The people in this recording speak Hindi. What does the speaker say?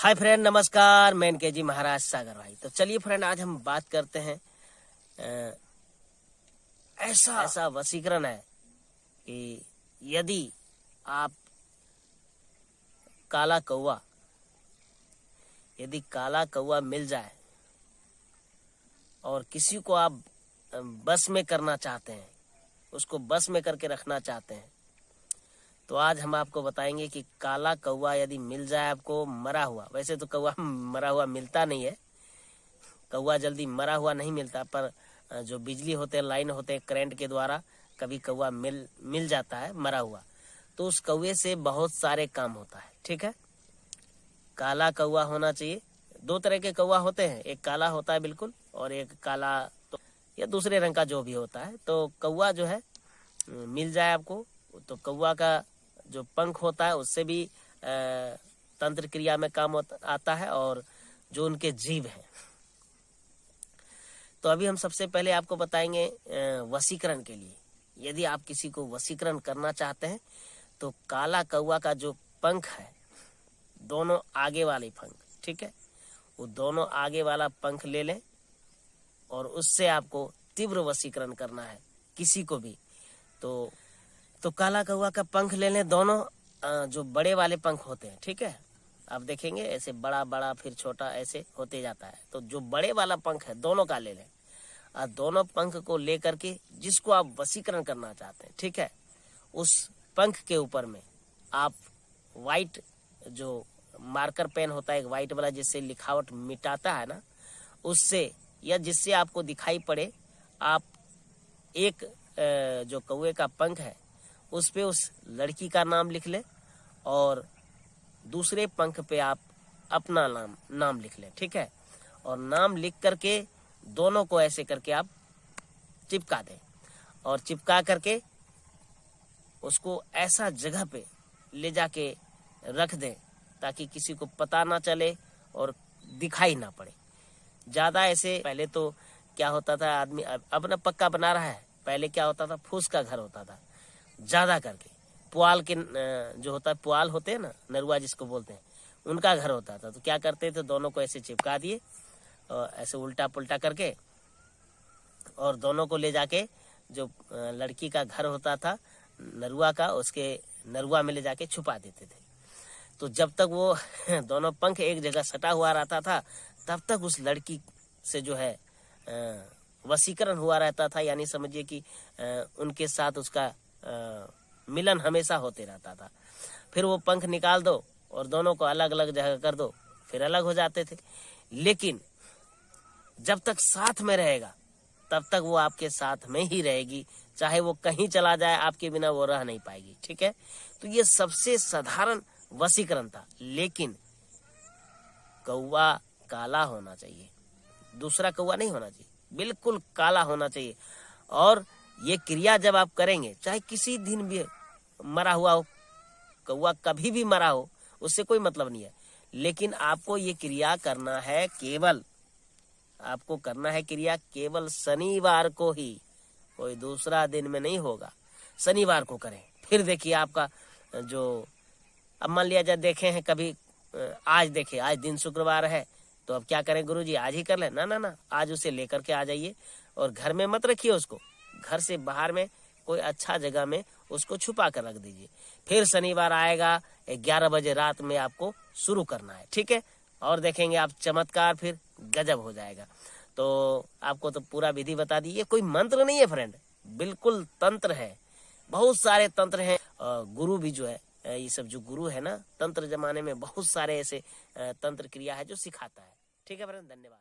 हाय फ्रेंड, नमस्कार। मैं इनके जी महाराज सागर भाई। तो चलिए फ्रेंड, आज हम बात करते हैं ऐसा वशीकरण है कि यदि आप काला कौवा काला कौवा मिल जाए और किसी को आप बस में करना चाहते हैं, उसको बस में करके रखना चाहते हैं, तो आज हम आपको बताएंगे कि काला कौवा यदि मिल जाए आपको मरा हुआ। वैसे तो कौवा मरा हुआ मिलता नहीं है, कौवा जल्दी मरा हुआ नहीं मिलता, पर जो बिजली होते हैं, लाइन होते हैं, करंट के द्वारा कभी कौवा मिल जाता है मरा हुआ। तो उस कौवे से बहुत सारे काम होता है। ठीक है, काला कौवा होना चाहिए। दो तरह के कौवा होते हैं, एक काला होता है बिल्कुल, और एक काला तो या दूसरे रंग का जो भी होता है। तो कौवा जो है मिल जाए आपको, तो कौवा का जो पंख होता है उससे भी तंत्र क्रिया में काम आता है, और जो उनके जीव हैं। तो अभी हम सबसे पहले आपको बताएंगे वशीकरण के लिए। यदि आप किसी को वशीकरण करना चाहते हैं तो काला कौवा का जो पंख है, दोनों आगे वाले पंख, ठीक है, वो दोनों आगे वाला पंख ले लें और उससे आपको तीव्र वशीकरण करना है किसी को भी। तो काला कौवा का पंख ले लें, दोनों जो बड़े वाले पंख होते हैं, ठीक है, आप देखेंगे ऐसे बड़ा बड़ा फिर छोटा ऐसे होते जाता है। तो जो बड़े वाला पंख है दोनों का ले लें, और दोनों पंख को लेकर के जिसको आप वशीकरण करना चाहते हैं, ठीक है, उस पंख के ऊपर में आप वाइट जो मार्कर पेन होता है, एक वाइट वाला, जिससे लिखावट मिटाता है ना, उससे या जिससे आपको दिखाई पड़े, आप एक जो कौवे का पंख है उस पे उस लड़की का नाम लिख ले और दूसरे पंख पे आप अपना नाम लिख लें, ठीक है। और नाम लिख करके दोनों को ऐसे करके आप चिपका दें, और चिपका करके उसको ऐसा जगह पे ले जाके रख दें ताकि किसी को पता ना चले और दिखाई ना पड़े ज्यादा। ऐसे पहले तो क्या होता था, आदमी अब ना पक्का बना रहा है, पहले क्या होता था, फूस का घर होता था ज्यादा करके, पुआल के जो होता है, पुआल होते हैं ना, नरुआ जिसको बोलते हैं, उनका घर होता था। तो क्या करते थे, दोनों को ऐसे चिपका दिए और ऐसे उल्टा पुल्टा करके, और दोनों को ले जाके जो लड़की का घर होता था नरुआ का, उसके नरुआ में ले जाके छुपा देते थे। तो जब तक वो दोनों पंख एक जगह सटा हुआ रहता था, तब तक उस लड़की से जो है वशीकरण हुआ रहता था, यानी समझिए कि उनके साथ उसका मिलन हमेशा होते रहता था। फिर वो पंख निकाल दो और दोनों को अलग अलग जगह कर दो, फिर अलग हो जाते थे। लेकिन जब तक साथ में रहेगा तब तक वो आपके साथ में ही रहेगी, चाहे वो कहीं चला जाए, आपके बिना वो रह नहीं पाएगी, ठीक है। तो ये सबसे साधारण वशीकरण था। लेकिन कौवा काला होना चाहिए, दूसरा कौवा नहीं होना चाहिए, बिल्कुल काला होना चाहिए। और ये क्रिया जब आप करेंगे, चाहे किसी दिन भी मरा हुआ हो कौवा, कभी भी मरा हो, उससे कोई मतलब नहीं है, लेकिन आपको ये क्रिया करना है, आपको करना है क्रिया केवल शनिवार को ही, कोई दूसरा दिन में नहीं होगा। शनिवार को करें, फिर देखिए आपका जो, अब मान लिया जाए देखे हैं कभी, आज देखे, आज दिन शुक्रवार है, तो अब क्या करें गुरुजी, आज ही कर ले, ना, आज उसे लेकर के आ जाइए और घर में मत रखिए उसको, घर से बाहर में कोई अच्छा जगह में उसको छुपा कर रख दीजिए। फिर शनिवार आएगा 11 बजे रात में आपको शुरू करना है, ठीक है, और देखेंगे आप चमत्कार, फिर गजब हो जाएगा। तो आपको तो पूरा विधि बता दी, ये कोई मंत्र नहीं है फ्रेंड, बिल्कुल तंत्र है, बहुत सारे तंत्र हैं। गुरु भी जो है, ये सब जो गुरु है ना, तंत्र जमाने में बहुत सारे ऐसे तंत्र क्रिया है जो सिखाता है। ठीक है फ्रेंड, धन्यवाद।